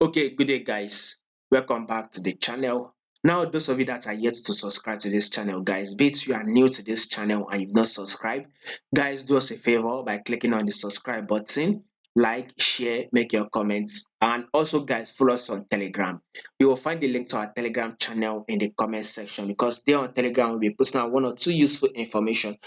Okay, good day guys. Welcome back to the channel. Now, those of you that are yet to subscribe to this channel, guys, be it you are new to this channel and you've not subscribed, guys, do us a favor by clicking on the subscribe button, like, share, make your comments, and also, guys, follow us on Telegram. You will find the link to our Telegram channel in the comment section because there on Telegram we'll be posting out one or two useful information,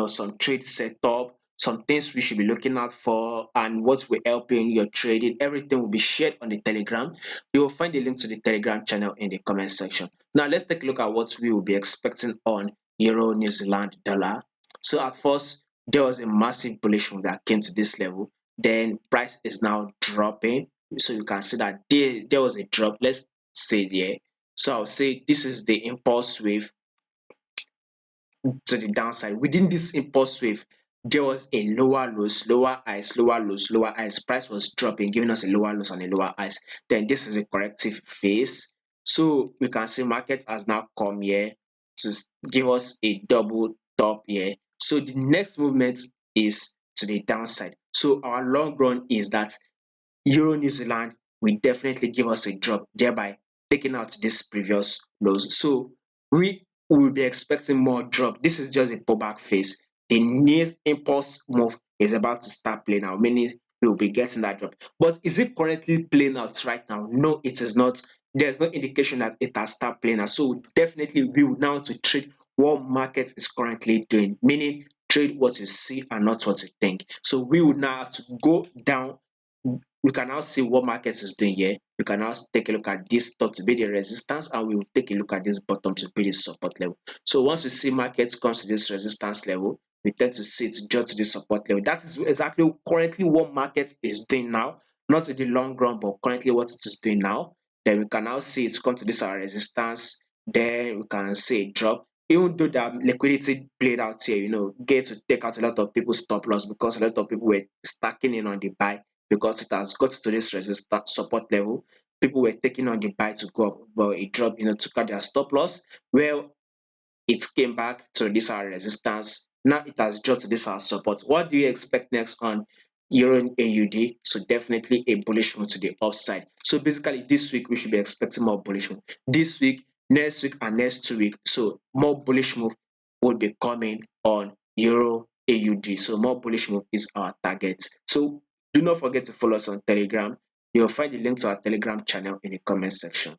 some trade setup, some things we should be looking out for, and what will help you in your trading. Everything will be shared on the Telegram. You will find the link to the Telegram channel in the comment section. Now let's take a look at what we will be expecting on Euro New Zealand dollar. So at first there was a massive bullish move that came to this level. Then price is now dropping. So you can see that there was a drop. Let's say there. So I'll say this is the impulse wave to the downside. Within this impulse wave, there was a lower lows, lower highs, lower lows, lower highs. Price was dropping, giving us a lower lows and a lower highs. Then this is a corrective phase. So we can see market has now come here to give us a double top here. So the next movement is to the downside. So our long run is that Euro New Zealand will definitely give us a drop, thereby taking out this previous lows. So we will be expecting more drop. This is just a pullback phase. The next impulse move is about to start playing out, meaning we will be getting that drop. But is it currently playing out right now? No, it is not. There's no indication that it has started playing out. So definitely we will now to trade what market is currently doing, meaning trade what you see and not what you think. So we would now have to go down. We can now see what market is doing here. We can now take a look at this top to be the resistance, and we will take a look at this bottom to be the support level. So once we see markets comes to this resistance level, we tend to see it jump to the support level. That is exactly currently what market is doing now, not in the long run, but currently what it is doing now. Then we can now see it come to this our resistance. Then we can see a drop. Even though the liquidity played out here, get to take out a lot of people's stop loss because a lot of people were stacking in on the buy because it has got to this resistance support level. People were taking on the buy to go up, but it dropped, took out their stop loss. Well, it came back to this our resistance. Now it has dropped to this our support. What do you expect next on Euro AUD? So definitely a bullish move to the upside. So basically this week we should be expecting more bullish move. This week, next week, and next 2 weeks. So more bullish move will be coming on Euro AUD. So more bullish move is our target. So do not forget to follow us on Telegram. You'll find the link to our Telegram channel in the comment section.